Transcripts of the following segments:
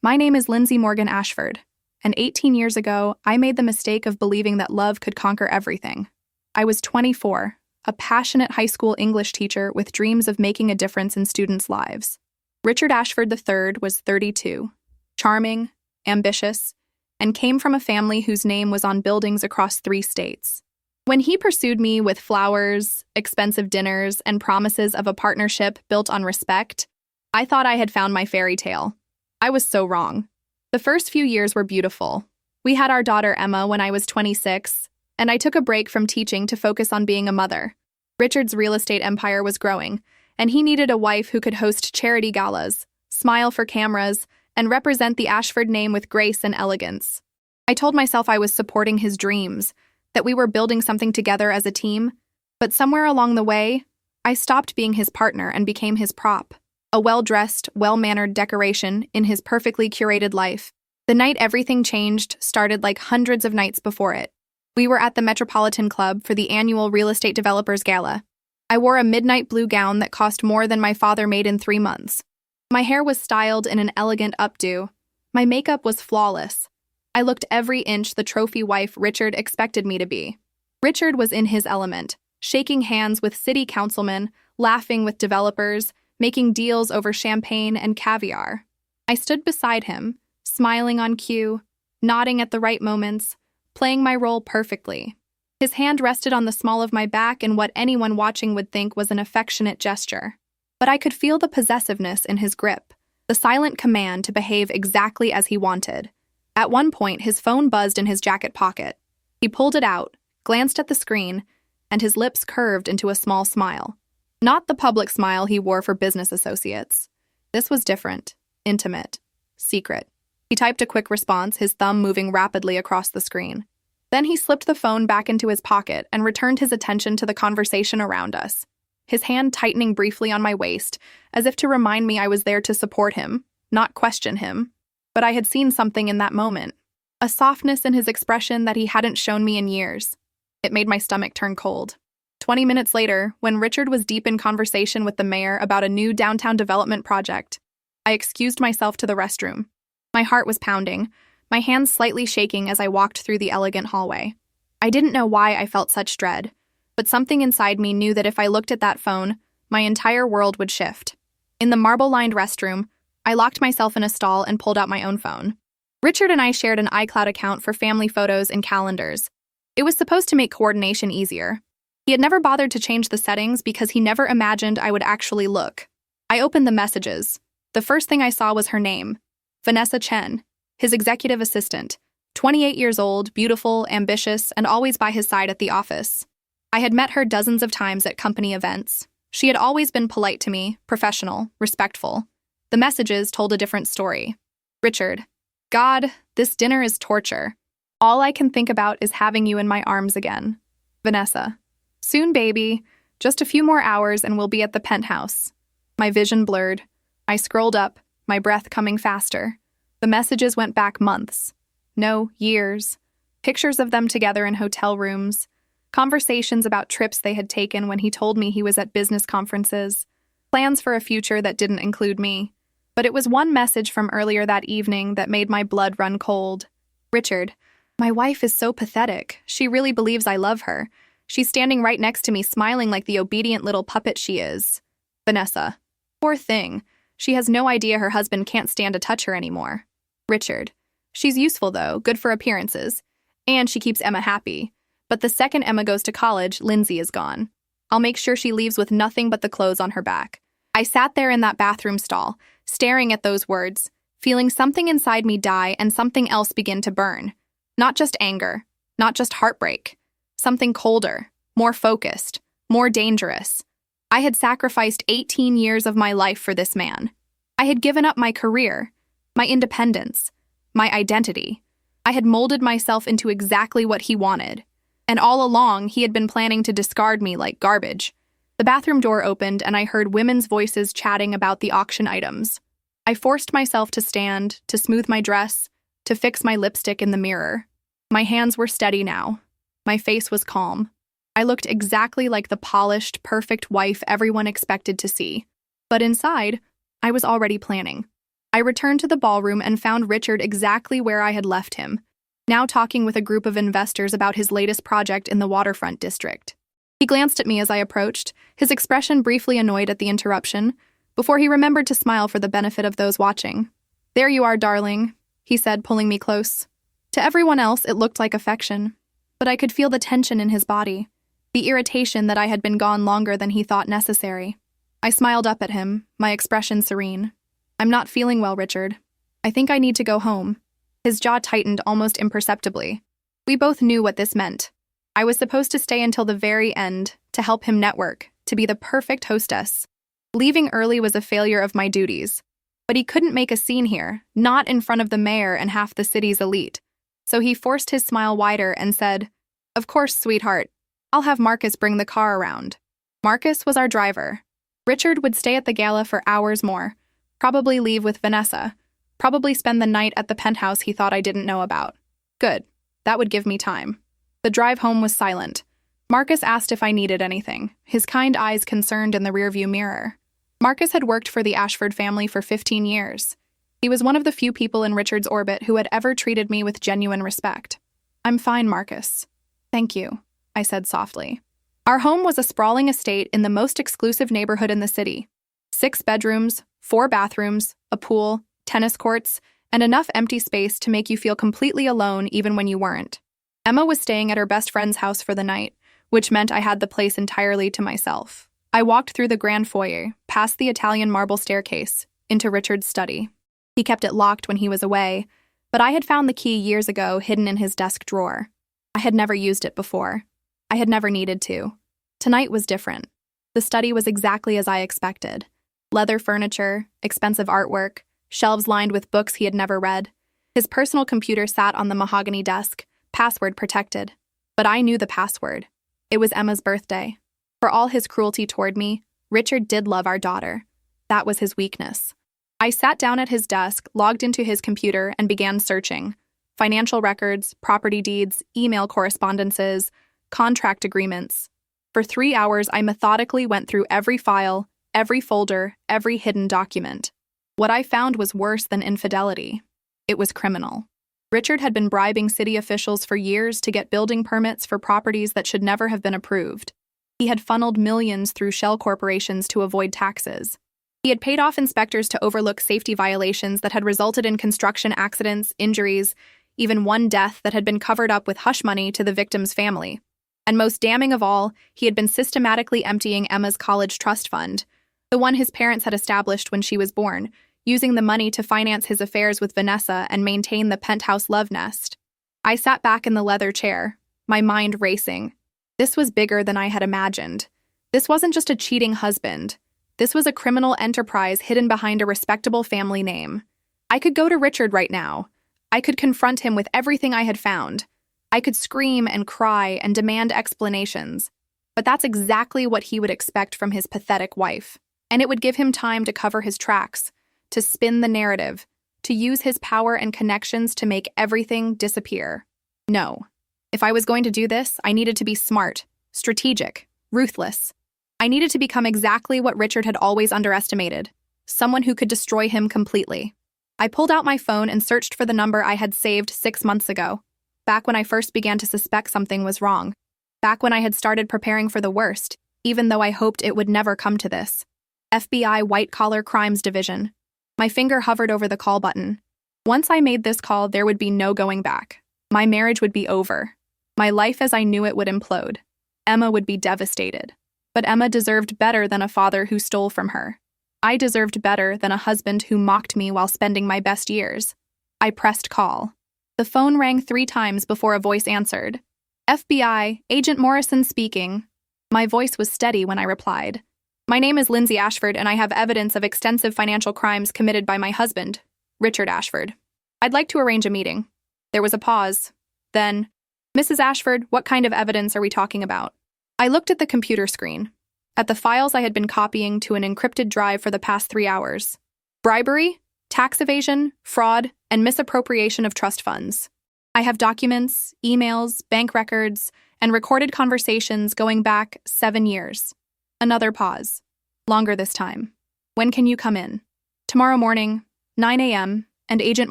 My name is Lindsay Morgan Ashford, and 18 years ago, I made the mistake of believing that love could conquer everything. I was 24, a passionate high school English teacher with dreams of making a difference in students' lives. Richard Ashford III was 32, charming, ambitious, and came from a family whose name was on buildings across 3 states. When he pursued me with flowers, expensive dinners, and promises of a partnership built on respect, I thought I had found my fairy tale. I was so wrong. The first few years were beautiful. We had our daughter Emma when I was 26, and I took a break from teaching to focus on being a mother. Richard's real estate empire was growing, and he needed a wife who could host charity galas, smile for cameras, and represent the Ashford name with grace and elegance. I told myself I was supporting his dreams, that we were building something together as a team, but somewhere along the way, I stopped being his partner and became his prop. A well-dressed, well-mannered decoration in his perfectly curated life. The night everything changed started like hundreds of nights before it. We were at the Metropolitan Club for the annual Real Estate Developers Gala. I wore a midnight blue gown that cost more than my father made in 3 months. My hair was styled in an elegant updo. My makeup was flawless. I looked every inch the trophy wife Richard expected me to be. Richard was in his element, shaking hands with city councilmen, laughing with developers, making deals over champagne and caviar. I stood beside him, smiling on cue, nodding at the right moments, playing my role perfectly. His hand rested on the small of my back in what anyone watching would think was an affectionate gesture. But I could feel the possessiveness in his grip, the silent command to behave exactly as he wanted. At one point, his phone buzzed in his jacket pocket. He pulled it out, glanced at the screen, and his lips curved into a small smile. Not the public smile he wore for business associates. This was different, intimate, secret. He typed a quick response, his thumb moving rapidly across the screen. Then he slipped the phone back into his pocket and returned his attention to the conversation around us, his hand tightening briefly on my waist, as if to remind me I was there to support him, not question him. But I had seen something in that moment, a softness in his expression that he hadn't shown me in years. It made my stomach turn cold. 20 minutes later, when Richard was deep in conversation with the mayor about a new downtown development project, I excused myself to the restroom. My heart was pounding, my hands slightly shaking as I walked through the elegant hallway. I didn't know why I felt such dread, but something inside me knew that if I looked at that phone, my entire world would shift. In the marble-lined restroom, I locked myself in a stall and pulled out my own phone. Richard and I shared an iCloud account for family photos and calendars. It was supposed to make coordination easier. He had never bothered to change the settings because he never imagined I would actually look. I opened the messages. The first thing I saw was her name, Vanessa Chen, his executive assistant, 28 years old, beautiful, ambitious, and always by his side at the office. I had met her dozens of times at company events. She had always been polite to me, professional, respectful. The messages told a different story. Richard, God, this dinner is torture. All I can think about is having you in my arms again. Vanessa. Soon, baby. Just a few more hours and we'll be at the penthouse. My vision blurred. I scrolled up, my breath coming faster. The messages went back months. No, years. Pictures of them together in hotel rooms. Conversations about trips they had taken when he told me he was at business conferences. Plans for a future that didn't include me. But it was one message from earlier that evening that made my blood run cold. Richard, my wife is so pathetic. She really believes I love her. She's standing right next to me, smiling like the obedient little puppet she is. Vanessa. Poor thing. She has no idea her husband can't stand to touch her anymore. Richard. She's useful, though, good for appearances. And she keeps Emma happy. But the second Emma goes to college, Lindsay is gone. I'll make sure she leaves with nothing but the clothes on her back. I sat there in that bathroom stall, staring at those words, feeling something inside me die and something else begin to burn. Not just anger, not just heartbreak. Something colder, more focused, more dangerous. I had sacrificed 18 years of my life for this man. I had given up my career, my independence, my identity. I had molded myself into exactly what he wanted. And all along, he had been planning to discard me like garbage. The bathroom door opened and I heard women's voices chatting about the auction items. I forced myself to stand, to smooth my dress, to fix my lipstick in the mirror. My hands were steady now. My face was calm. I looked exactly like the polished, perfect wife everyone expected to see. But inside, I was already planning. I returned to the ballroom and found Richard exactly where I had left him, now talking with a group of investors about his latest project in the waterfront district. He glanced at me as I approached, his expression briefly annoyed at the interruption, before he remembered to smile for the benefit of those watching. "There you are, darling," he said, pulling me close. To everyone else, it looked like affection, but I could feel the tension in his body, the irritation that I had been gone longer than he thought necessary. I smiled up at him, my expression serene. "I'm not feeling well, Richard. I think I need to go home." His jaw tightened almost imperceptibly. We both knew what this meant. I was supposed to stay until the very end, to help him network, to be the perfect hostess. Leaving early was a failure of my duties. But he couldn't make a scene here, not in front of the mayor and half the city's elite. So he forced his smile wider and said, "Of course, sweetheart. I'll have Marcus bring the car around." Marcus was our driver. Richard would stay at the gala for hours more, probably leave with Vanessa, probably spend the night at the penthouse he thought I didn't know about. Good. That would give me time. The drive home was silent. Marcus asked if I needed anything, his kind eyes concerned in the rearview mirror. Marcus had worked for the Ashford family for 15 years. He was one of the few people in Richard's orbit who had ever treated me with genuine respect. "I'm fine, Marcus." "Thank you," I said softly. Our home was a sprawling estate in the most exclusive neighborhood in the city. 6 bedrooms, 4 bathrooms, a pool, tennis courts, and enough empty space to make you feel completely alone even when you weren't. Emma was staying at her best friend's house for the night, which meant I had the place entirely to myself. I walked through the grand foyer, past the Italian marble staircase, into Richard's study. He kept it locked when he was away, but I had found the key years ago hidden in his desk drawer. I had never used it before. I had never needed to. Tonight was different. The study was exactly as I expected. Leather furniture, expensive artwork, shelves lined with books he had never read. His personal computer sat on the mahogany desk, password protected. But I knew the password. It was Emma's birthday. For all his cruelty toward me, Richard did love our daughter. That was his weakness. I sat down at his desk, logged into his computer, and began searching. Financial records, property deeds, email correspondences, contract agreements. For 3 hours, I methodically went through every file, every folder, every hidden document. What I found was worse than infidelity. It was criminal. Richard had been bribing city officials for years to get building permits for properties that should never have been approved. He had funneled millions through shell corporations to avoid taxes. He had paid off inspectors to overlook safety violations that had resulted in construction accidents, injuries, even one death that had been covered up with hush money to the victim's family. And most damning of all, he had been systematically emptying Emma's college trust fund, the one his parents had established when she was born, using the money to finance his affairs with Vanessa and maintain the penthouse love nest. I sat back in the leather chair, my mind racing. This was bigger than I had imagined. This wasn't just a cheating husband. This was a criminal enterprise hidden behind a respectable family name. I could go to Richard right now. I could confront him with everything I had found. I could scream and cry and demand explanations. But that's exactly what he would expect from his pathetic wife. And it would give him time to cover his tracks, to spin the narrative, to use his power and connections to make everything disappear. No. If I was going to do this, I needed to be smart, strategic, ruthless. I needed to become exactly what Richard had always underestimated, someone who could destroy him completely. I pulled out my phone and searched for the number I had saved 6 months ago, back when I first began to suspect something was wrong, back when I had started preparing for the worst, even though I hoped it would never come to this. FBI White-Collar Crimes Division. My finger hovered over the call button. Once I made this call, there would be no going back. My marriage would be over. My life as I knew it would implode. Emma would be devastated. But Emma deserved better than a father who stole from her. I deserved better than a husband who mocked me while spending my best years. I pressed call. The phone rang 3 times before a voice answered. FBI, Agent Morrison speaking. My voice was steady when I replied. My name is Lindsay Ashford, and I have evidence of extensive financial crimes committed by my husband, Richard Ashford. I'd like to arrange a meeting. There was a pause. Then, Mrs. Ashford, what kind of evidence are we talking about? I looked at the computer screen, at the files I had been copying to an encrypted drive for the past 3 hours. Bribery, tax evasion, fraud, and misappropriation of trust funds. I have documents, emails, bank records, and recorded conversations going back 7 years. Another pause. Longer this time. When can you come in? Tomorrow morning, 9 a.m., and Agent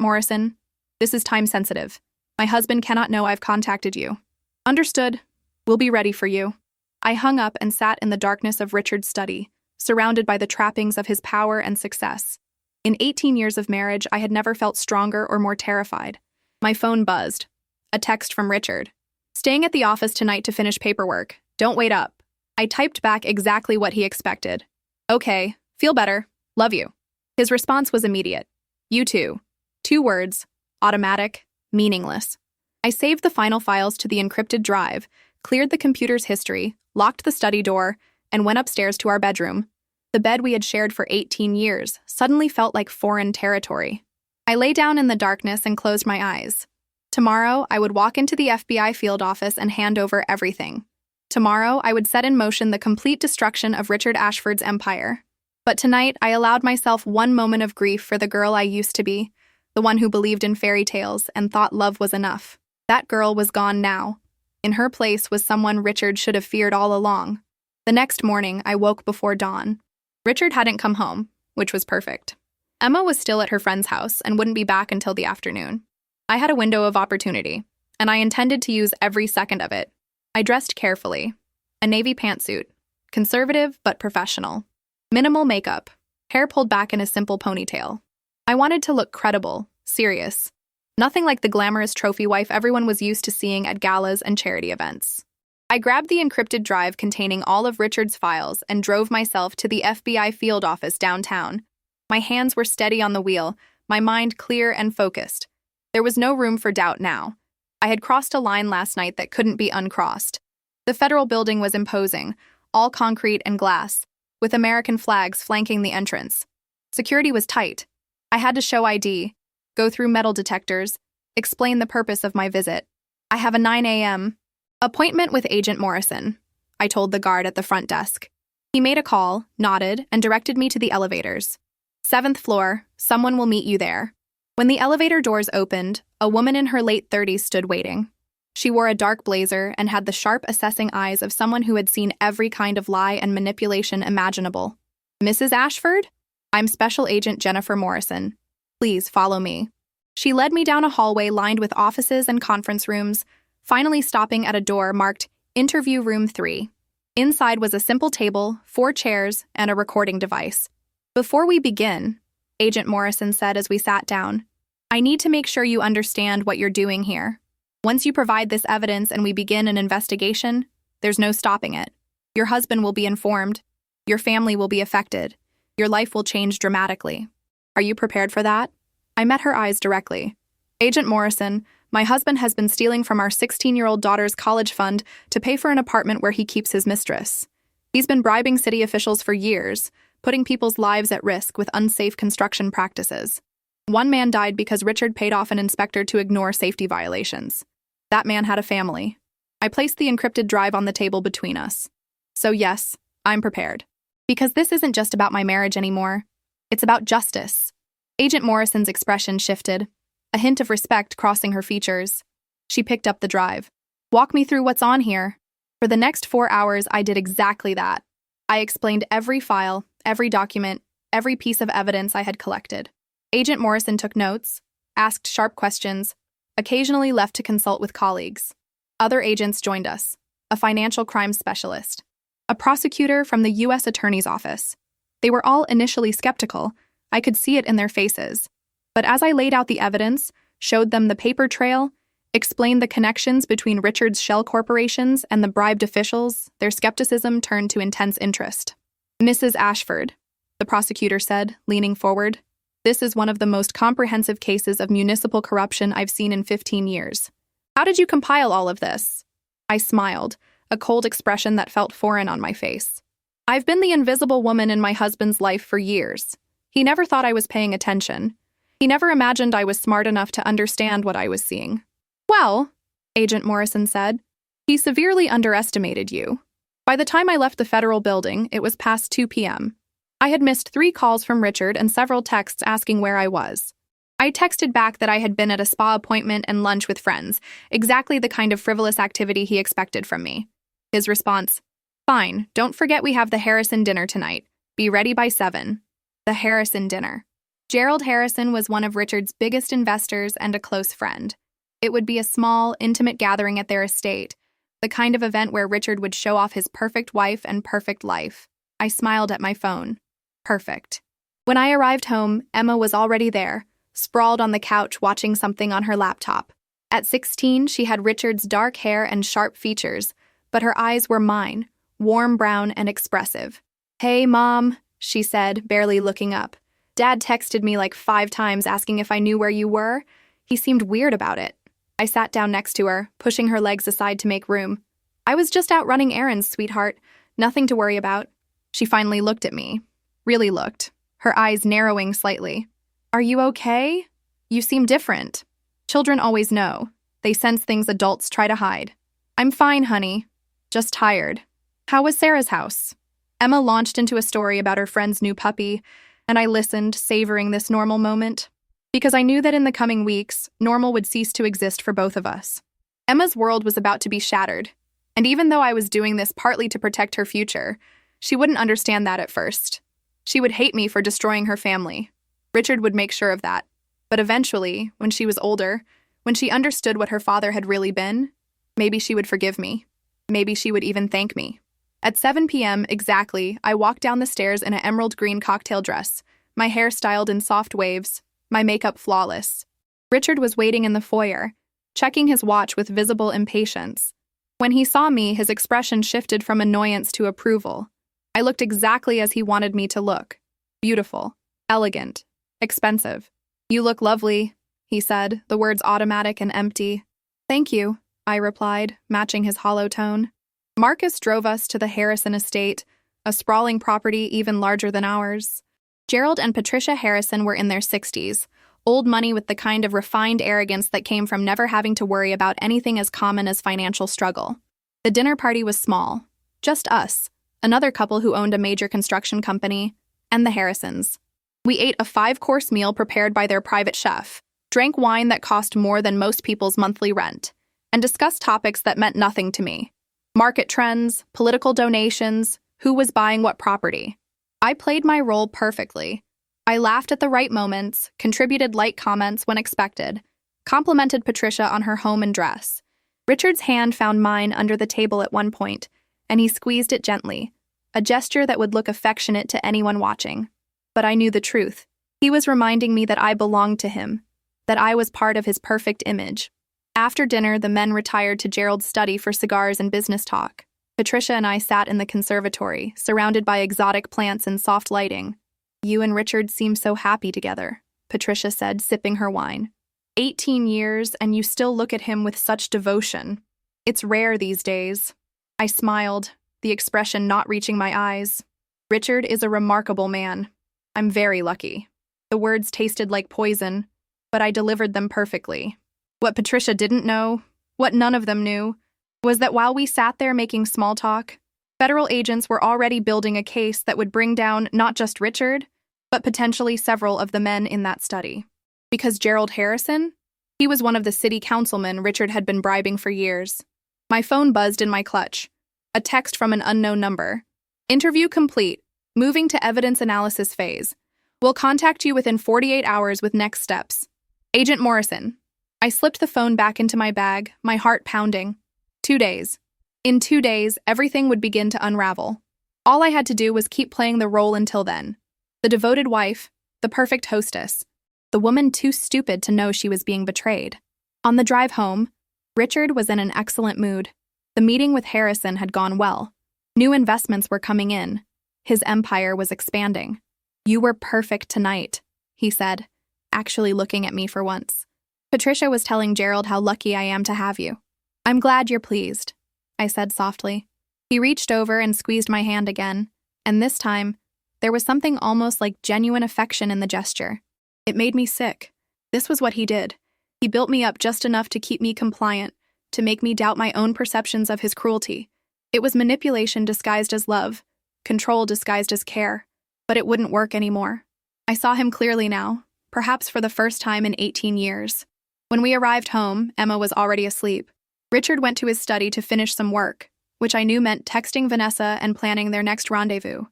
Morrison, this is time sensitive. My husband cannot know I've contacted you. Understood. We'll be ready for you. I hung up and sat in the darkness of Richard's study, surrounded by the trappings of his power and success. In 18 years of marriage, I had never felt stronger or more terrified. My phone buzzed. A text from Richard. Staying at the office tonight to finish paperwork. Don't wait up. I typed back exactly what he expected. Okay, feel better. Love you. His response was immediate. You too. 2 words. Automatic. Meaningless. I saved the final files to the encrypted drive, cleared the computer's history, locked the study door, and went upstairs to our bedroom. The bed we had shared for 18 years suddenly felt like foreign territory. I lay down in the darkness and closed my eyes. Tomorrow, I would walk into the FBI field office and hand over everything. Tomorrow, I would set in motion the complete destruction of Richard Ashford's empire. But tonight, I allowed myself one moment of grief for the girl I used to be, the one who believed in fairy tales and thought love was enough. That girl was gone now. In her place was someone Richard should have feared all along. The next morning, I woke before dawn. Richard hadn't come home, which was perfect. Emma was still at her friend's house and wouldn't be back until the afternoon. I had a window of opportunity, and I intended to use every second of it. I dressed carefully. A navy pantsuit. Conservative but professional. Minimal makeup. Hair pulled back in a simple ponytail. I wanted to look credible, serious. Nothing like the glamorous trophy wife everyone was used to seeing at galas and charity events. I grabbed the encrypted drive containing all of Richard's files and drove myself to the FBI field office downtown. My hands were steady on the wheel, my mind clear and focused. There was no room for doubt now. I had crossed a line last night that couldn't be uncrossed. The federal building was imposing, all concrete and glass, with American flags flanking the entrance. Security was tight. I had to show ID, go through metal detectors, explain the purpose of my visit. I have a 9 a.m. appointment with Agent Morrison, I told the guard at the front desk. He made a call, nodded, and directed me to the elevators. 7th floor, someone will meet you there. When the elevator doors opened, a woman in her late 30s stood waiting. She wore a dark blazer and had the sharp, assessing eyes of someone who had seen every kind of lie and manipulation imaginable. Mrs. Ashford? I'm Special Agent Jennifer Morrison. Please follow me. She led me down a hallway lined with offices and conference rooms, finally stopping at a door marked Interview Room 3. Inside was a simple table, 4 chairs, and a recording device. Before we begin, Agent Morrison said as we sat down, I need to make sure you understand what you're doing here. Once you provide this evidence and we begin an investigation, there's no stopping it. Your husband will be informed. Your family will be affected. Your life will change dramatically. Are you prepared for that? I met her eyes directly. Agent Morrison, my husband has been stealing from our 16-year-old daughter's college fund to pay for an apartment where he keeps his mistress. He's been bribing city officials for years, putting people's lives at risk with unsafe construction practices. One man died because Richard paid off an inspector to ignore safety violations. That man had a family. I placed the encrypted drive on the table between us. So yes, I'm prepared. Because this isn't just about my marriage anymore. It's about justice. Agent Morrison's expression shifted, a hint of respect crossing her features. She picked up the drive. Walk me through what's on here. For the next 4 hours, I did exactly that. I explained every file, every document, every piece of evidence I had collected. Agent Morrison took notes, asked sharp questions, occasionally left to consult with colleagues. Other agents joined us, a financial crimes specialist, a prosecutor from the U.S. Attorney's Office. They were all initially skeptical. I could see it in their faces. But as I laid out the evidence, showed them the paper trail, explained the connections between Richard's shell corporations and the bribed officials, their skepticism turned to intense interest. Mrs. Ashford, the prosecutor said, leaning forward, this is one of the most comprehensive cases of municipal corruption I've seen in 15 years. How did you compile all of this? I smiled, a cold expression that felt foreign on my face. I've been the invisible woman in my husband's life for years. He never thought I was paying attention. He never imagined I was smart enough to understand what I was seeing. Well, Agent Morrison said, he severely underestimated you. By the time I left the federal building, it was past 2 p.m. I had missed 3 calls from Richard and several texts asking where I was. I texted back that I had been at a spa appointment and lunch with friends, exactly the kind of frivolous activity he expected from me. His response, fine, don't forget we have the Harrison dinner tonight. Be ready by 7. The Harrison dinner. Gerald Harrison was one of Richard's biggest investors and a close friend. It would be a small, intimate gathering at their estate, the kind of event where Richard would show off his perfect wife and perfect life. I smiled at my phone. Perfect. When I arrived home, Emma was already there, sprawled on the couch watching something on her laptop. At 16, she had Richard's dark hair and sharp features, but her eyes were mine, warm brown and expressive. "Hey, Mom," she said, barely looking up. "Dad texted me like 5 times asking if I knew where you were. He seemed weird about it." I sat down next to her, pushing her legs aside to make room. "I was just out running errands, sweetheart. Nothing to worry about." She finally looked at me. Really looked, her eyes narrowing slightly. "Are you okay? You seem different." Children always know. They sense things adults try to hide. "I'm fine, honey. Just tired." "How was Sarah's house?" Emma launched into a story about her friend's new puppy, and I listened, savoring this normal moment. Because I knew that in the coming weeks, normal would cease to exist for both of us. Emma's world was about to be shattered, and even though I was doing this partly to protect her future, she wouldn't understand that at first. She would hate me for destroying her family. Richard would make sure of that. But eventually, when she was older, when she understood what her father had really been, maybe she would forgive me. Maybe she would even thank me. At 7 p.m. exactly, I walked down the stairs in an emerald green cocktail dress, my hair styled in soft waves, my makeup flawless. Richard was waiting in the foyer, checking his watch with visible impatience. When he saw me, his expression shifted from annoyance to approval. I looked exactly as he wanted me to look. Beautiful, elegant, expensive. "You look lovely," he said, the words automatic and empty. "Thank you," I replied, matching his hollow tone. Marcus drove us to the Harrison estate, a sprawling property even larger than ours. Gerald and Patricia Harrison were in their 60s, old money with the kind of refined arrogance that came from never having to worry about anything as common as financial struggle. The dinner party was small. Just us, another couple who owned a major construction company, and the Harrisons. We ate a 5-course meal prepared by their private chef, drank wine that cost more than most people's monthly rent, and discussed topics that meant nothing to me. Market trends, political donations, who was buying what property. I played my role perfectly. I laughed at the right moments, contributed light comments when expected, complimented Patricia on her home and dress. Richard's hand found mine under the table at one point, and he squeezed it gently, a gesture that would look affectionate to anyone watching. But I knew the truth. He was reminding me that I belonged to him, that I was part of his perfect image. After dinner, the men retired to Gerald's study for cigars and business talk. Patricia and I sat in the conservatory, surrounded by exotic plants and soft lighting. "You and Richard seem so happy together," Patricia said, sipping her wine. 18 years, and you still look at him with such devotion. It's rare these days. I smiled, the expression not reaching my eyes. "Richard is a remarkable man. I'm very lucky." The words tasted like poison, but I delivered them perfectly. What Patricia didn't know, what none of them knew, was that while we sat there making small talk, federal agents were already building a case that would bring down not just Richard, but potentially several of the men in that study. Because Gerald Harrison? He was one of the city councilmen Richard had been bribing for years. My phone buzzed in my clutch. A text from an unknown number. "Interview complete. Moving to evidence analysis phase. We'll contact you within 48 hours with next steps. Agent Morrison." I slipped the phone back into my bag, my heart pounding. 2 days. In 2 days, everything would begin to unravel. All I had to do was keep playing the role until then. The devoted wife, the perfect hostess, the woman too stupid to know she was being betrayed. On the drive home, Richard was in an excellent mood. The meeting with Harrison had gone well. New investments were coming in. His empire was expanding. "You were perfect tonight," he said, actually looking at me for once. "Patricia was telling Gerald how lucky I am to have you." "I'm glad you're pleased," I said softly. He reached over and squeezed my hand again, and this time, there was something almost like genuine affection in the gesture. It made me sick. This was what he did. He built me up just enough to keep me compliant, to make me doubt my own perceptions of his cruelty. It was manipulation disguised as love, control disguised as care, but it wouldn't work anymore. I saw him clearly now, perhaps for the first time in 18 years. When we arrived home, Emma was already asleep. Richard went to his study to finish some work, which I knew meant texting Vanessa and planning their next rendezvous.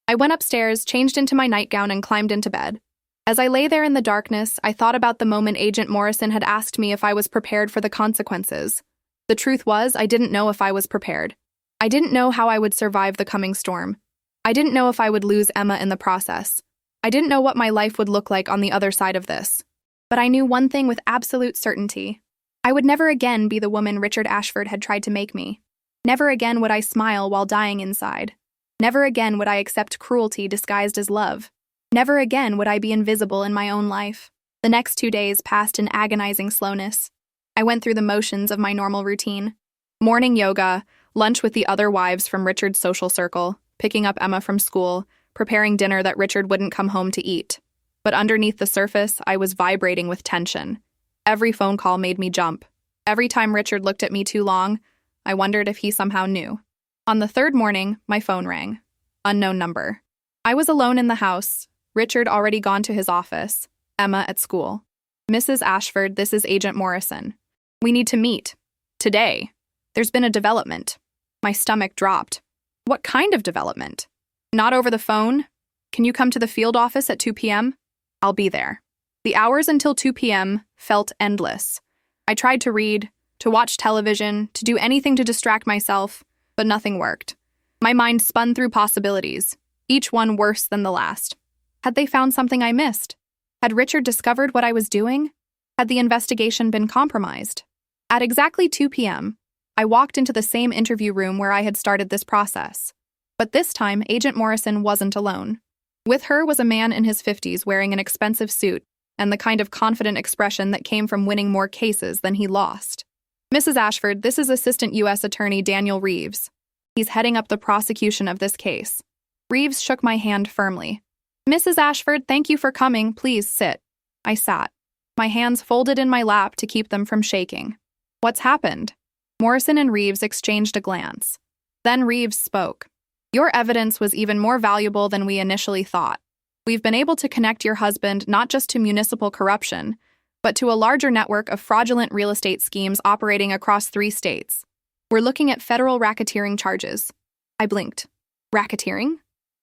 I went upstairs, changed into my nightgown, and climbed into bed. As I lay there in the darkness, I thought about the moment Agent Morrison had asked me if I was prepared for the consequences. The truth was, I didn't know if I was prepared. I didn't know how I would survive the coming storm. I didn't know if I would lose Emma in the process. I didn't know what my life would look like on the other side of this. But I knew one thing with absolute certainty. I would never again be the woman Richard Ashford had tried to make me. Never again would I smile while dying inside. Never again would I accept cruelty disguised as love. Never again would I be invisible in my own life. The next 2 days passed in agonizing slowness. I went through the motions of my normal routine. Morning yoga, lunch with the other wives from Richard's social circle, picking up Emma from school, preparing dinner that Richard wouldn't come home to eat. But underneath the surface, I was vibrating with tension. Every phone call made me jump. Every time Richard looked at me too long, I wondered if he somehow knew. On the third morning, my phone rang. Unknown number. I was alone in the house. Richard already gone to his office. Emma at school. Mrs. Ashford, this is Agent Morrison. We need to meet. Today. There's been a development. My stomach dropped. What kind of development? Not over the phone? Can you come to the field office at 2 p.m.? I'll be there. The hours until 2 p.m. felt endless. I tried to read, to watch television, to do anything to distract myself, but nothing worked. My mind spun through possibilities, each one worse than the last. Had they found something I missed? Had Richard discovered what I was doing? Had the investigation been compromised? At exactly 2 p.m., I walked into the same interview room where I had started this process. But this time, Agent Morrison wasn't alone. With her was a man in his 50s wearing an expensive suit and the kind of confident expression that came from winning more cases than he lost. Mrs. Ashford, this is Assistant U.S. Attorney Daniel Reeves. He's heading up the prosecution of this case. Reeves shook my hand firmly. Mrs. Ashford, thank you for coming. Please sit. I sat, my hands folded in my lap to keep them from shaking. What's happened? Morrison and Reeves exchanged a glance. Then Reeves spoke. Your evidence was even more valuable than we initially thought. We've been able to connect your husband not just to municipal corruption, but to a larger network of fraudulent real estate schemes operating across 3 states. We're looking at federal racketeering charges. I blinked. Racketeering?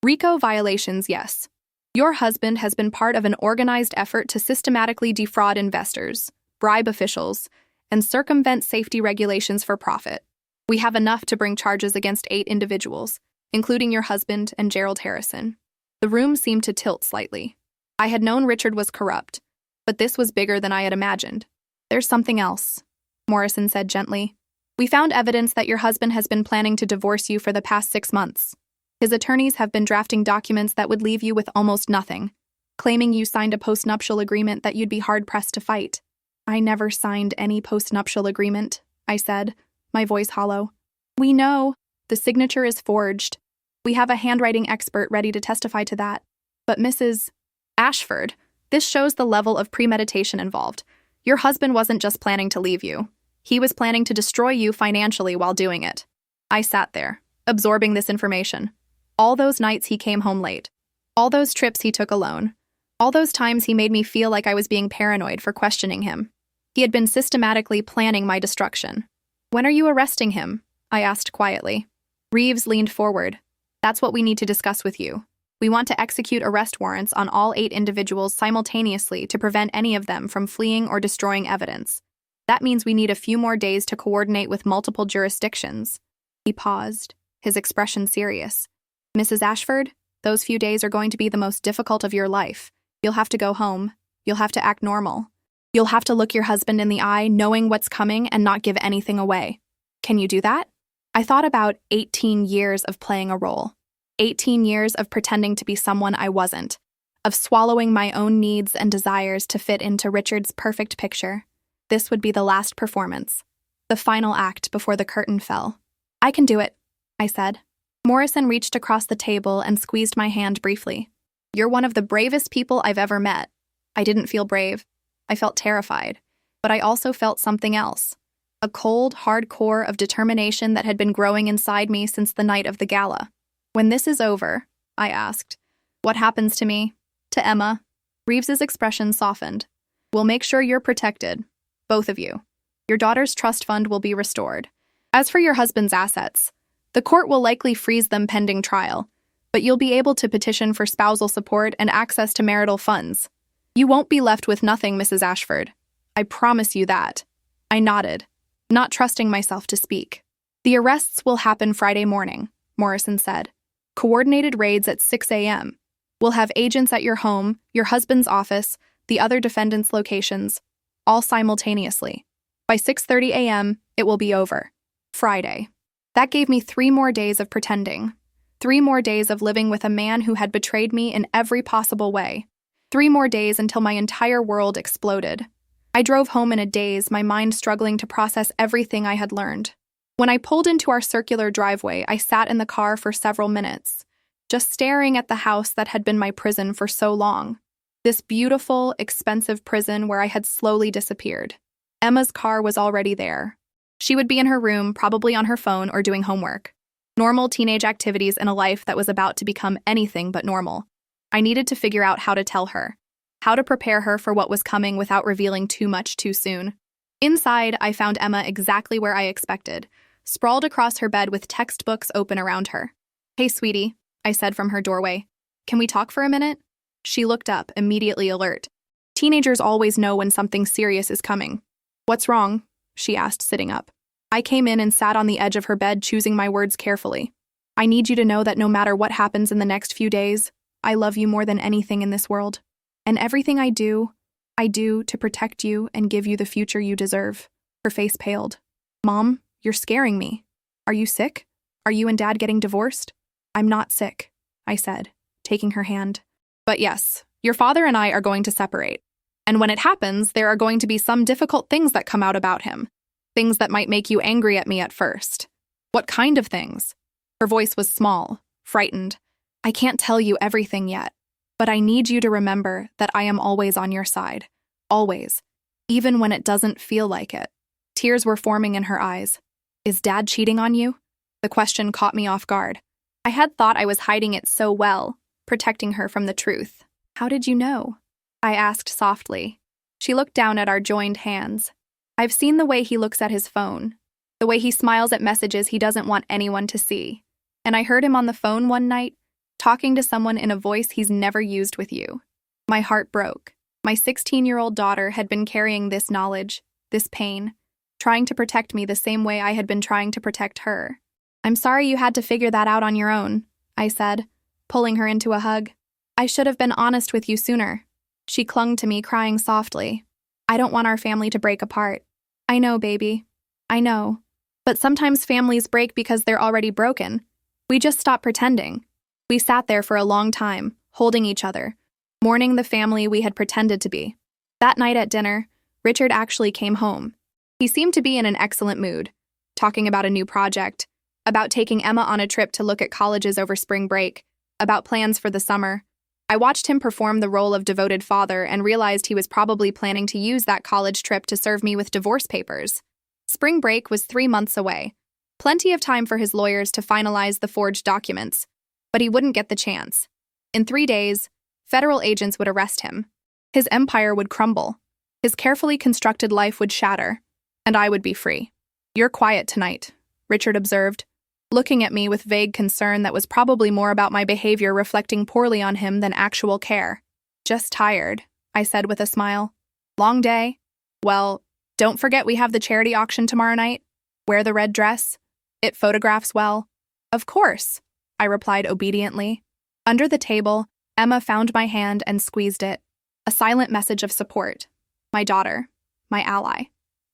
RICO violations, yes. Your husband has been part of an organized effort to systematically defraud investors, bribe officials, and circumvent safety regulations for profit. We have enough to bring charges against 8 individuals, including your husband and Gerald Harrison. The room seemed to tilt slightly. I had known Richard was corrupt, but this was bigger than I had imagined. There's something else, Morrison said gently. We found evidence that your husband has been planning to divorce you for the past 6 months. His attorneys have been drafting documents that would leave you with almost nothing, claiming you signed a postnuptial agreement that you'd be hard-pressed to fight. I never signed any postnuptial agreement, I said, my voice hollow. We know. The signature is forged. We have a handwriting expert ready to testify to that. But Mrs. Ashford, this shows the level of premeditation involved. Your husband wasn't just planning to leave you. He was planning to destroy you financially while doing it. I sat there, absorbing this information. All those nights he came home late. All those trips he took alone. All those times he made me feel like I was being paranoid for questioning him. He had been systematically planning my destruction. When are you arresting him? I asked quietly. Reeves leaned forward. That's what we need to discuss with you. We want to execute arrest warrants on all 8 individuals simultaneously to prevent any of them from fleeing or destroying evidence. That means we need a few more days to coordinate with multiple jurisdictions. He paused, his expression serious. Mrs. Ashford, those few days are going to be the most difficult of your life. You'll have to go home. You'll have to act normal. You'll have to look your husband in the eye, knowing what's coming and not give anything away. Can you do that? I thought about 18 years of playing a role. 18 years of pretending to be someone I wasn't. Of swallowing my own needs and desires to fit into Richard's perfect picture. This would be the last performance. The final act before the curtain fell. I can do it, I said. Morrison reached across the table and squeezed my hand briefly. You're one of the bravest people I've ever met. I didn't feel brave. I felt terrified. But I also felt something else. A cold, hard core of determination that had been growing inside me since the night of the gala. When this is over, I asked, what happens to me? To Emma? Reeves's expression softened. We'll make sure you're protected. Both of you. Your daughter's trust fund will be restored. As for your husband's assets, the court will likely freeze them pending trial, but you'll be able to petition for spousal support and access to marital funds. You won't be left with nothing, Mrs. Ashford. I promise you that. I nodded, not trusting myself to speak. The arrests will happen Friday morning, Morrison said. Coordinated raids at 6 a.m. We'll have agents at your home, your husband's office, the other defendants' locations, all simultaneously. By 6:30 a.m., it will be over. Friday. That gave me 3 more days of pretending. 3 more days of living with a man who had betrayed me in every possible way. 3 more days until my entire world exploded. I drove home in a daze, my mind struggling to process everything I had learned. When I pulled into our circular driveway, I sat in the car for several minutes, just staring at the house that had been my prison for so long. This beautiful, expensive prison where I had slowly disappeared. Emma's car was already there. She would be in her room, probably on her phone or doing homework. Normal teenage activities in a life that was about to become anything but normal. I needed to figure out how to tell her, how to prepare her for what was coming without revealing too much too soon. Inside, I found Emma exactly where I expected, sprawled across her bed with textbooks open around her. "Hey, sweetie," I said from her doorway. "Can we talk for a minute?" She looked up, immediately alert. Teenagers always know when something serious is coming. "What's wrong?" she asked, sitting up. I came in and sat on the edge of her bed, choosing my words carefully. "I need you to know that no matter what happens in the next few days, I love you more than anything in this world. And everything I do to protect you and give you the future you deserve." Her face paled. "Mom, you're scaring me. Are you sick? Are you and Dad getting divorced?" "I'm not sick," I said, taking her hand. "But yes, your father and I are going to separate. And when it happens, there are going to be some difficult things that come out about him. Things that might make you angry at me at first." "What kind of things?" Her voice was small, frightened. "I can't tell you everything yet, but I need you to remember that I am always on your side. Always. Even when it doesn't feel like it." Tears were forming in her eyes. "Is Dad cheating on you?" The question caught me off guard. I had thought I was hiding it so well, protecting her from the truth. "How did you know?" I asked softly. She looked down at our joined hands. "I've seen the way he looks at his phone, the way he smiles at messages he doesn't want anyone to see. And I heard him on the phone one night, talking to someone in a voice he's never used with you." My heart broke. My 16-year-old daughter had been carrying this knowledge, this pain, trying to protect me the same way I had been trying to protect her. "I'm sorry you had to figure that out on your own," I said, pulling her into a hug. "I should have been honest with you sooner." She clung to me, crying softly. "I don't want our family to break apart." "I know, baby. I know. But sometimes families break because they're already broken. We just stop pretending." We sat there for a long time, holding each other, mourning the family we had pretended to be. That night at dinner, Richard actually came home. He seemed to be in an excellent mood, talking about a new project, about taking Emma on a trip to look at colleges over spring break, about plans for the summer. I watched him perform the role of devoted father and realized he was probably planning to use that college trip to serve me with divorce papers. Spring break was 3 months away. Plenty of time for his lawyers to finalize the forged documents. But he wouldn't get the chance. In 3 days, federal agents would arrest him. His empire would crumble. His carefully constructed life would shatter. And I would be free. "You're quiet tonight," Richard observed, looking at me with vague concern that was probably more about my behavior reflecting poorly on him than actual care. "Just tired," I said with a smile. "Long day? Well, don't forget we have the charity auction tomorrow night. Wear the red dress. It photographs well." "Of course," I replied obediently. Under the table, Emma found my hand and squeezed it. A silent message of support. My daughter. My ally.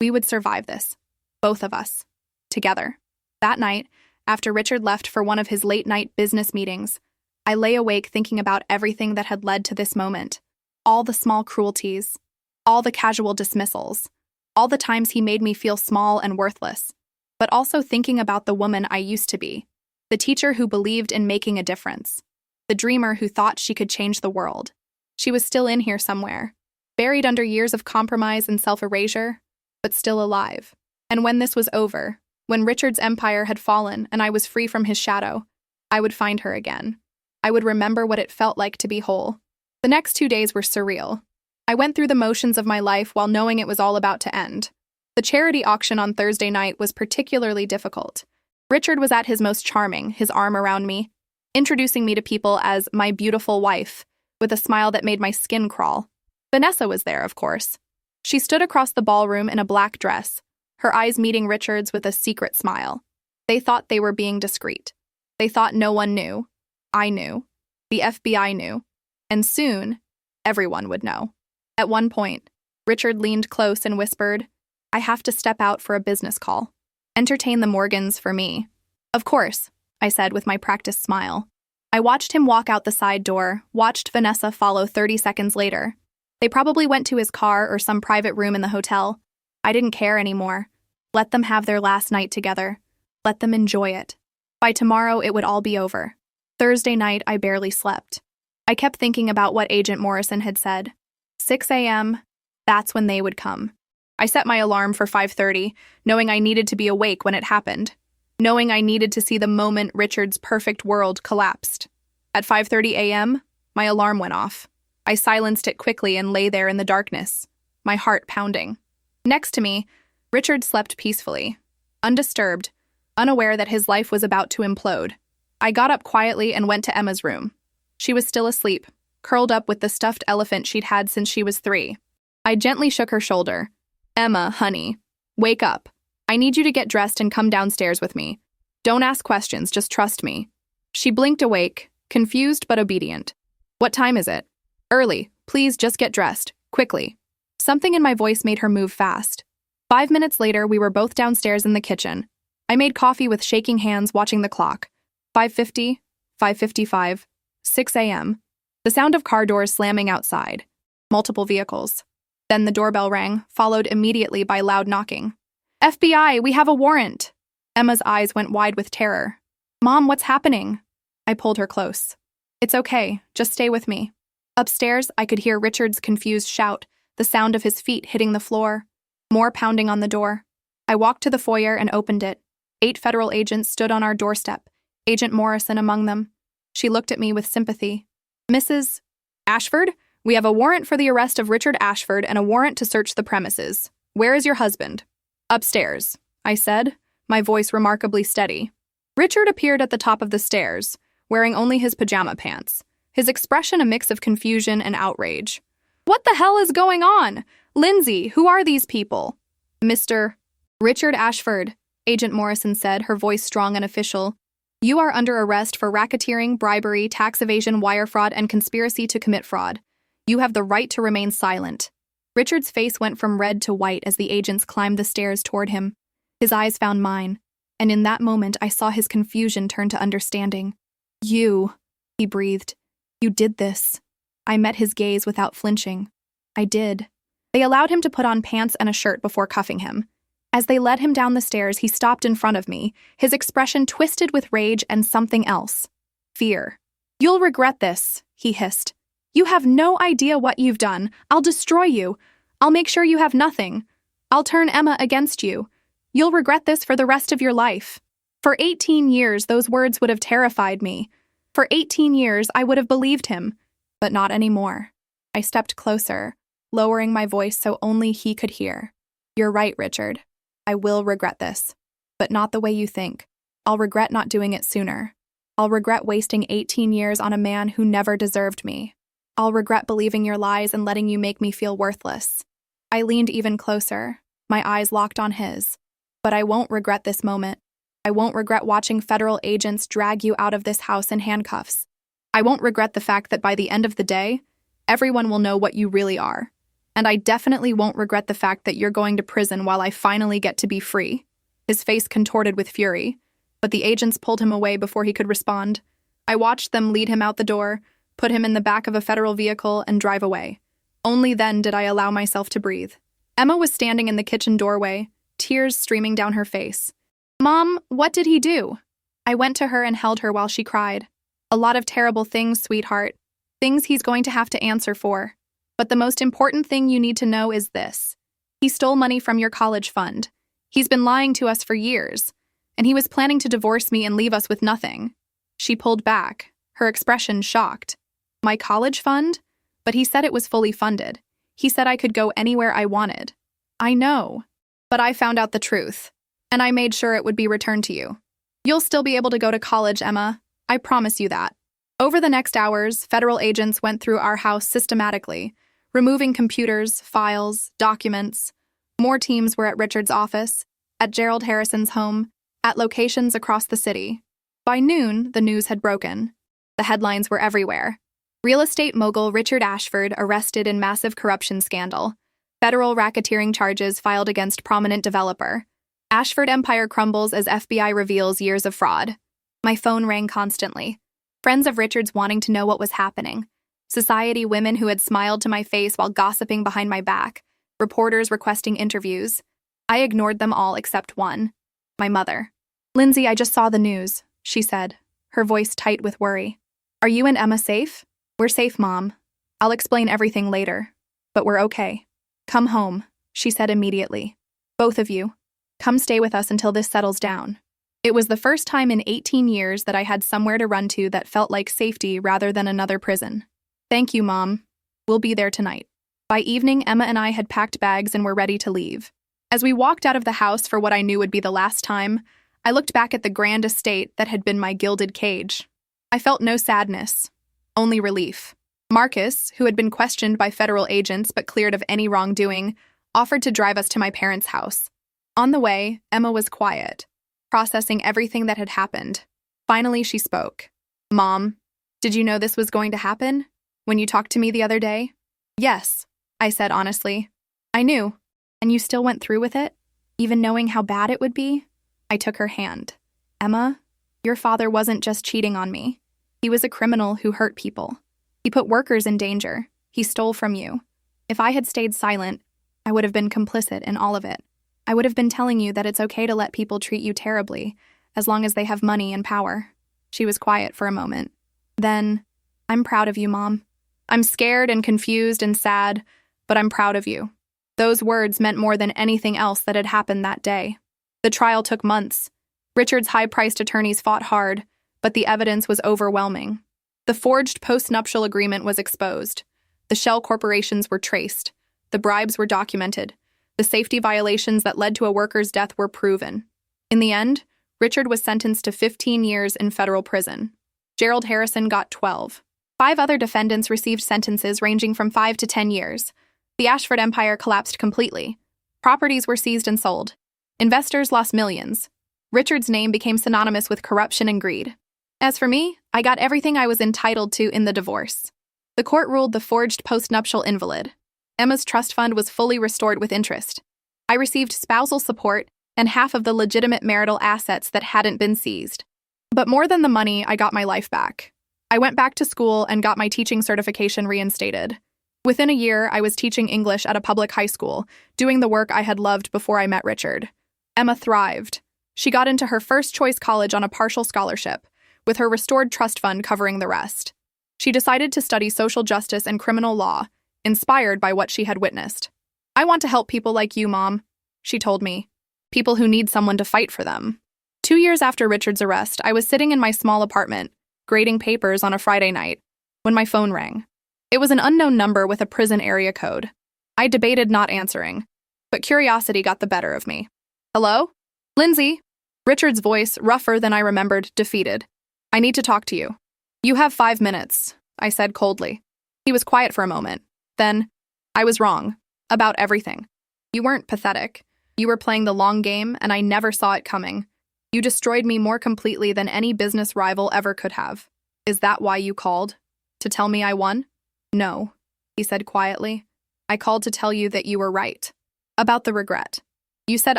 We would survive this. Both of us. Together. That night, after Richard left for one of his late-night business meetings, I lay awake thinking about everything that had led to this moment. All the small cruelties. All the casual dismissals. All the times he made me feel small and worthless. But also thinking about the woman I used to be. The teacher who believed in making a difference. The dreamer who thought she could change the world. She was still in here somewhere, buried under years of compromise and self-erasure, but still alive. And when this was over, when Richard's empire had fallen and I was free from his shadow, I would find her again. I would remember what it felt like to be whole. The next 2 days were surreal. I went through the motions of my life while knowing it was all about to end. The charity auction on Thursday night was particularly difficult. Richard was at his most charming, his arm around me, introducing me to people as my beautiful wife, with a smile that made my skin crawl. Vanessa was there, of course. She stood across the ballroom in a black dress, her eyes meeting Richard's with a secret smile. They thought they were being discreet. They thought no one knew. I knew. The FBI knew. And soon, everyone would know. At one point, Richard leaned close and whispered, "I have to step out for a business call. Entertain the Morgans for me." "Of course," I said with my practiced smile. I watched him walk out the side door, watched Vanessa follow 30 seconds later. They probably went to his car or some private room in the hotel. I didn't care anymore. Let them have their last night together. Let them enjoy it. By tomorrow, it would all be over. Thursday night, I barely slept. I kept thinking about what Agent Morrison had said. 6 a.m., that's when they would come. I set my alarm for 5:30, knowing I needed to be awake when it happened, knowing I needed to see the moment Richard's perfect world collapsed. At 5:30 a.m., my alarm went off. I silenced it quickly and lay there in the darkness, my heart pounding. Next to me, Richard slept peacefully, undisturbed, unaware that his life was about to implode. I got up quietly and went to Emma's room. She was still asleep, curled up with the stuffed elephant she'd had since she was 3. I gently shook her shoulder. "Emma, honey, wake up. I need you to get dressed and come downstairs with me. Don't ask questions, just trust me." She blinked awake, confused but obedient. "What time is it?" "Early. Please just get dressed. Quickly." Something in my voice made her move fast. 5 minutes later, we were both downstairs in the kitchen. I made coffee with shaking hands, watching the clock. 5:50, 5:55, 6 a.m. The sound of car doors slamming outside. Multiple vehicles. Then the doorbell rang, followed immediately by loud knocking. "FBI, we have a warrant!" Emma's eyes went wide with terror. "Mom, what's happening?" I pulled her close. "It's okay, just stay with me." Upstairs, I could hear Richard's confused shout, the sound of his feet hitting the floor. More pounding on the door. I walked to the foyer and opened it. 8 federal agents stood on our doorstep, Agent Morrison among them. She looked at me with sympathy. "Mrs. Ashford, we have a warrant for the arrest of Richard Ashford and a warrant to search the premises. Where is your husband?" "Upstairs," I said, my voice remarkably steady. Richard appeared at the top of the stairs, wearing only his pajama pants, his expression a mix of confusion and outrage. "What the hell is going on? Lindsay, who are these people?" "Mr. Richard Ashford," Agent Morrison said, her voice strong and official. "You are under arrest for racketeering, bribery, tax evasion, wire fraud, and conspiracy to commit fraud. You have the right to remain silent." Richard's face went from red to white as the agents climbed the stairs toward him. His eyes found mine, and in that moment I saw his confusion turn to understanding. "You," he breathed. "You did this." I met his gaze without flinching. I did. They allowed him to put on pants and a shirt before cuffing him. As they led him down the stairs, he stopped in front of me, his expression twisted with rage and something else. Fear. "You'll regret this," he hissed. "You have no idea what you've done. I'll destroy you. I'll make sure you have nothing. I'll turn Emma against you. You'll regret this for the rest of your life." For 18 years, those words would have terrified me. For 18 years, I would have believed him. But not anymore. I stepped closer, lowering my voice so only he could hear. "You're right, Richard. I will regret this. But not the way you think. I'll regret not doing it sooner. I'll regret wasting 18 years on a man who never deserved me. I'll regret believing your lies and letting you make me feel worthless." I leaned even closer, my eyes locked on his. "But I won't regret this moment. I won't regret watching federal agents drag you out of this house in handcuffs. I won't regret the fact that by the end of the day, everyone will know what you really are. And I definitely won't regret the fact that you're going to prison while I finally get to be free." His face contorted with fury, but the agents pulled him away before he could respond. I watched them lead him out the door, put him in the back of a federal vehicle, and drive away. Only then did I allow myself to breathe. Emma was standing in the kitchen doorway, tears streaming down her face. "Mom, what did he do?" I went to her and held her while she cried. "A lot of terrible things, sweetheart. Things he's going to have to answer for. But the most important thing you need to know is this. He stole money from your college fund. He's been lying to us for years, and he was planning to divorce me and leave us with nothing." She pulled back, her expression shocked. "My college fund? But he said it was fully funded. He said I could go anywhere I wanted." "I know. But I found out the truth, and I made sure it would be returned to you. You'll still be able to go to college, Emma. I promise you that." Over the next hours, federal agents went through our house systematically, removing computers, files, documents. More teams were at Richard's office, at Gerald Harrison's home, at locations across the city. By noon, the news had broken. The headlines were everywhere. Real estate mogul Richard Ashford arrested in massive corruption scandal. Federal racketeering charges filed against prominent developer. Ashford empire crumbles as FBI reveals years of fraud. My phone rang constantly. Friends of Richard's wanting to know what was happening. Society women who had smiled to my face while gossiping behind my back. Reporters requesting interviews. I ignored them all except one. My mother. "Lindsay, I just saw the news," she said, her voice tight with worry. "Are you and Emma safe?" "We're safe, Mom. I'll explain everything later. But we're okay." "Come home," she said immediately. "Both of you. Come stay with us until this settles down." It was the first time in 18 years that I had somewhere to run to that felt like safety rather than another prison. "Thank you, Mom. We'll be there tonight." By evening, Emma and I had packed bags and were ready to leave. As we walked out of the house for what I knew would be the last time, I looked back at the grand estate that had been my gilded cage. I felt no sadness, only relief. Marcus, who had been questioned by federal agents but cleared of any wrongdoing, offered to drive us to my parents' house. On the way, Emma was quiet, processing everything that had happened. Finally, she spoke. "Mom, did you know this was going to happen when you talked to me the other day?" "Yes," I said honestly. "I knew. And you still went through with it, even knowing how bad it would be?" I took her hand. "Emma, your father wasn't just cheating on me. He was a criminal who hurt people. He put workers in danger. He stole from you. If I had stayed silent, I would have been complicit in all of it. I would have been telling you that it's okay to let people treat you terribly, as long as they have money and power." She was quiet for a moment. Then, "I'm proud of you, Mom. I'm scared and confused and sad, but I'm proud of you." Those words meant more than anything else that had happened that day. The trial took months. Richard's high-priced attorneys fought hard, but the evidence was overwhelming. The forged post-nuptial agreement was exposed. The shell corporations were traced. The bribes were documented. The safety violations that led to a worker's death were proven. In the end, Richard was sentenced to 15 years in federal prison. Gerald Harrison got 12. 5 other defendants received sentences ranging from 5 to 10 years. The Ashford empire collapsed completely. Properties were seized and sold. Investors lost millions. Richard's name became synonymous with corruption and greed. As for me, I got everything I was entitled to in the divorce. The court ruled the forged postnuptial invalid. Emma's trust fund was fully restored with interest. I received spousal support and half of the legitimate marital assets that hadn't been seized. But more than the money, I got my life back. I went back to school and got my teaching certification reinstated. Within a year, I was teaching English at a public high school, doing the work I had loved before I met Richard. Emma thrived. She got into her first-choice college on a partial scholarship, with her restored trust fund covering the rest. She decided to study social justice and criminal law, inspired by what she had witnessed. "I want to help people like you, Mom," she told me. "People who need someone to fight for them." 2 years after Richard's arrest, I was sitting in my small apartment, grading papers on a Friday night, when my phone rang. It was an unknown number with a prison area code. I debated not answering, but curiosity got the better of me. "Hello? Lindsay?" Richard's voice, rougher than I remembered, defeated. "I need to talk to you." "You have 5 minutes," I said coldly. He was quiet for a moment. Then, "I was wrong. About everything. You weren't pathetic. You were playing the long game, and I never saw it coming. You destroyed me more completely than any business rival ever could have. Is that why you called? To tell me I won?" "No," he said quietly. "I called to tell you that you were right. About the regret. You said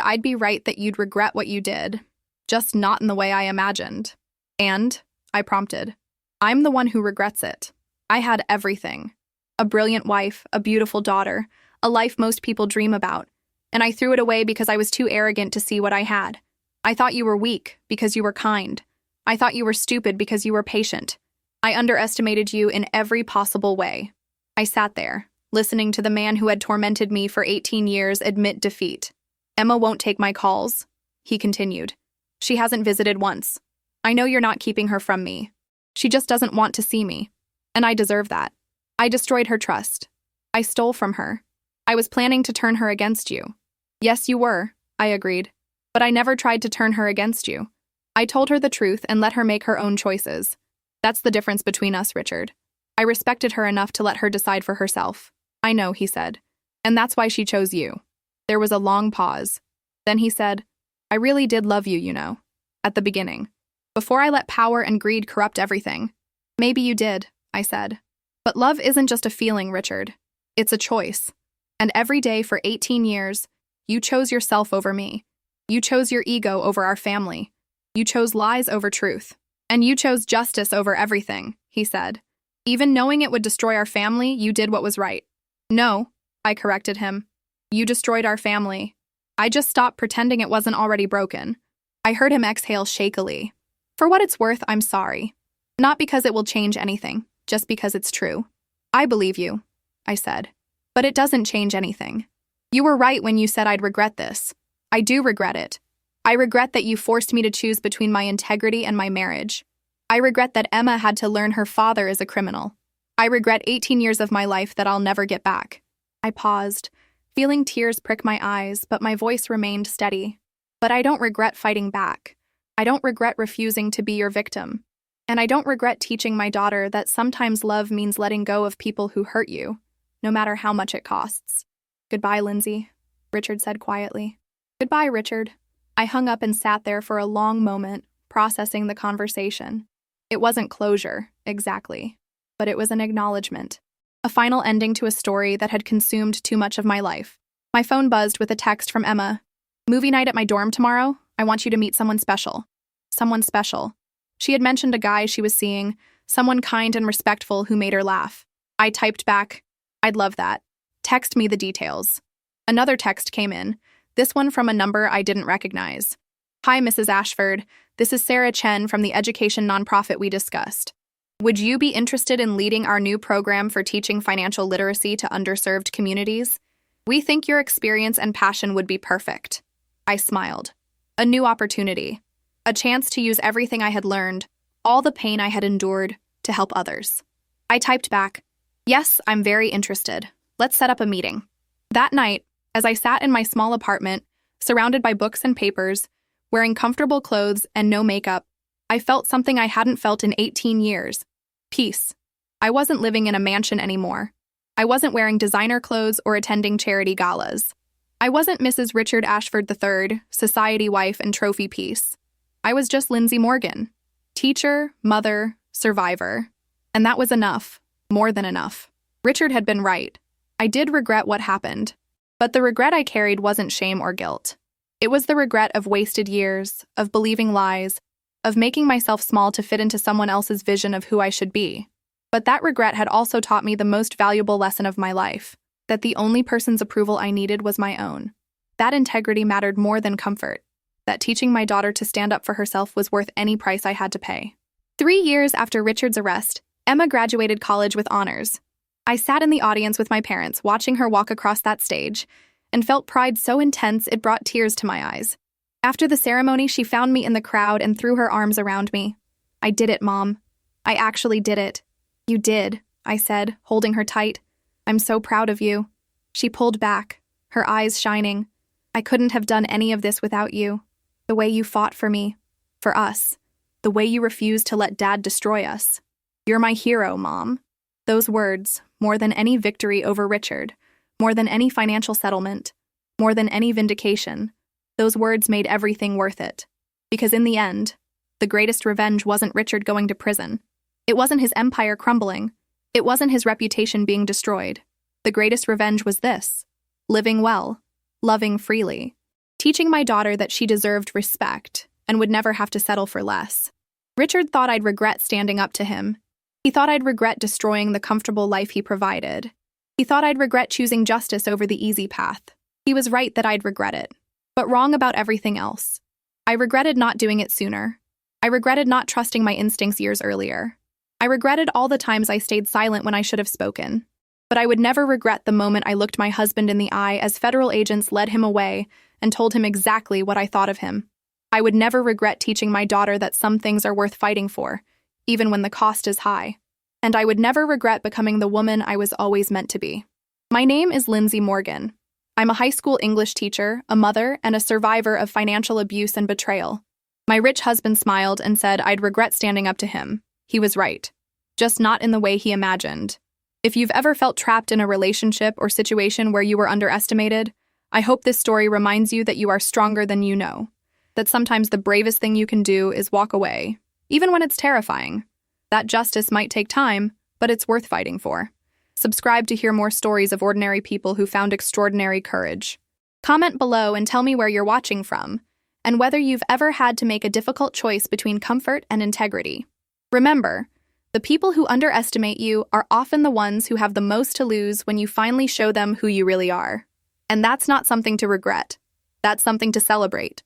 I'd be right that you'd regret what you did, just not in the way I imagined. And," I prompted, "I'm the one who regrets it. I had everything. A brilliant wife, a beautiful daughter, a life most people dream about. And I threw it away because I was too arrogant to see what I had. I thought you were weak because you were kind. I thought you were stupid because you were patient. I underestimated you in every possible way." I sat there, listening to the man who had tormented me for 18 years admit defeat. "Emma won't take my calls," he continued. "She hasn't visited once. I know you're not keeping her from me. She just doesn't want to see me. And I deserve that. I destroyed her trust. I stole from her. I was planning to turn her against you." "Yes, you were," I agreed. "But I never tried to turn her against you. I told her the truth and let her make her own choices. That's the difference between us, Richard. I respected her enough to let her decide for herself." I know, he said. And that's why she chose you. There was a long pause. Then he said, I really did love you, you know. At the beginning. Before I let power and greed corrupt everything. Maybe you did, I said. But love isn't just a feeling, Richard. It's a choice. And every day for 18 years, you chose yourself over me. You chose your ego over our family. You chose lies over truth. And you chose justice over everything, he said. Even knowing it would destroy our family, you did what was right. No, I corrected him. You destroyed our family. I just stopped pretending it wasn't already broken. I heard him exhale shakily. For what it's worth, I'm sorry. Not because it will change anything, just because it's true. I believe you, I said. But it doesn't change anything. You were right when you said I'd regret this. I do regret it. I regret that you forced me to choose between my integrity and my marriage. I regret that Emma had to learn her father is a criminal. I regret 18 years of my life that I'll never get back. I paused, feeling tears prick my eyes, but my voice remained steady. But I don't regret fighting back. I don't regret refusing to be your victim. And I don't regret teaching my daughter that sometimes love means letting go of people who hurt you, no matter how much it costs. Goodbye, Lindsay, Richard said quietly. Goodbye, Richard. I hung up and sat there for a long moment, processing the conversation. It wasn't closure, exactly, but it was an acknowledgement. A final ending to a story that had consumed too much of my life. My phone buzzed with a text from Emma. Movie night at my dorm tomorrow? I want you to meet someone special. Someone special. She had mentioned a guy she was seeing, someone kind and respectful who made her laugh. I typed back, I'd love that. Text me the details. Another text came in, this one from a number I didn't recognize. Hi, Mrs. Ashford. This is Sarah Chen from the education nonprofit we discussed. Would you be interested in leading our new program for teaching financial literacy to underserved communities? We think your experience and passion would be perfect. I smiled. A new opportunity. A chance to use everything I had learned, all the pain I had endured, to help others. I typed back, yes, I'm very interested. Let's set up a meeting. That night, as I sat in my small apartment, surrounded by books and papers, wearing comfortable clothes and no makeup, I felt something I hadn't felt in 18 years. Peace. I wasn't living in a mansion anymore. I wasn't wearing designer clothes or attending charity galas. I wasn't Mrs. Richard Ashford III, society wife and trophy piece. I was just Lindsay Morgan. Teacher, mother, survivor. And that was enough. More than enough. Richard had been right. I did regret what happened. But the regret I carried wasn't shame or guilt. It was the regret of wasted years, of believing lies, of making myself small to fit into someone else's vision of who I should be. But that regret had also taught me the most valuable lesson of my life, that the only person's approval I needed was my own. That integrity mattered more than comfort, that teaching my daughter to stand up for herself was worth any price I had to pay. 3 years after Richard's arrest, Emma graduated college with honors. I sat in the audience with my parents, watching her walk across that stage, and felt pride so intense it brought tears to my eyes. After the ceremony, she found me in the crowd and threw her arms around me. I did it, Mom. I actually did it. You did, I said, holding her tight. I'm so proud of you. She pulled back, her eyes shining. I couldn't have done any of this without you. The way you fought for me, for us. The way you refused to let Dad destroy us. You're my hero, Mom. Those words, more than any victory over Richard, more than any financial settlement, more than any vindication, those words made everything worth it. Because in the end, the greatest revenge wasn't Richard going to prison. It wasn't his empire crumbling. It wasn't his reputation being destroyed. The greatest revenge was this: living well, loving freely, teaching my daughter that she deserved respect and would never have to settle for less. Richard thought I'd regret standing up to him. He thought I'd regret destroying the comfortable life he provided. He thought I'd regret choosing justice over the easy path. He was right that I'd regret it, but wrong about everything else. I regretted not doing it sooner. I regretted not trusting my instincts years earlier. I regretted all the times I stayed silent when I should have spoken. But I would never regret the moment I looked my husband in the eye as federal agents led him away and told him exactly what I thought of him. I would never regret teaching my daughter that some things are worth fighting for, even when the cost is high. And I would never regret becoming the woman I was always meant to be. My name is Lindsay Morgan. I'm a high school English teacher, a mother, and a survivor of financial abuse and betrayal. My rich husband smiled and said I'd regret standing up to him. He was right. Just not in the way he imagined. If you've ever felt trapped in a relationship or situation where you were underestimated, I hope this story reminds you that you are stronger than you know, that sometimes the bravest thing you can do is walk away, even when it's terrifying. That justice might take time, but it's worth fighting for. Subscribe to hear more stories of ordinary people who found extraordinary courage. Comment below and tell me where you're watching from, and whether you've ever had to make a difficult choice between comfort and integrity. Remember, the people who underestimate you are often the ones who have the most to lose when you finally show them who you really are. And that's not something to regret. That's something to celebrate.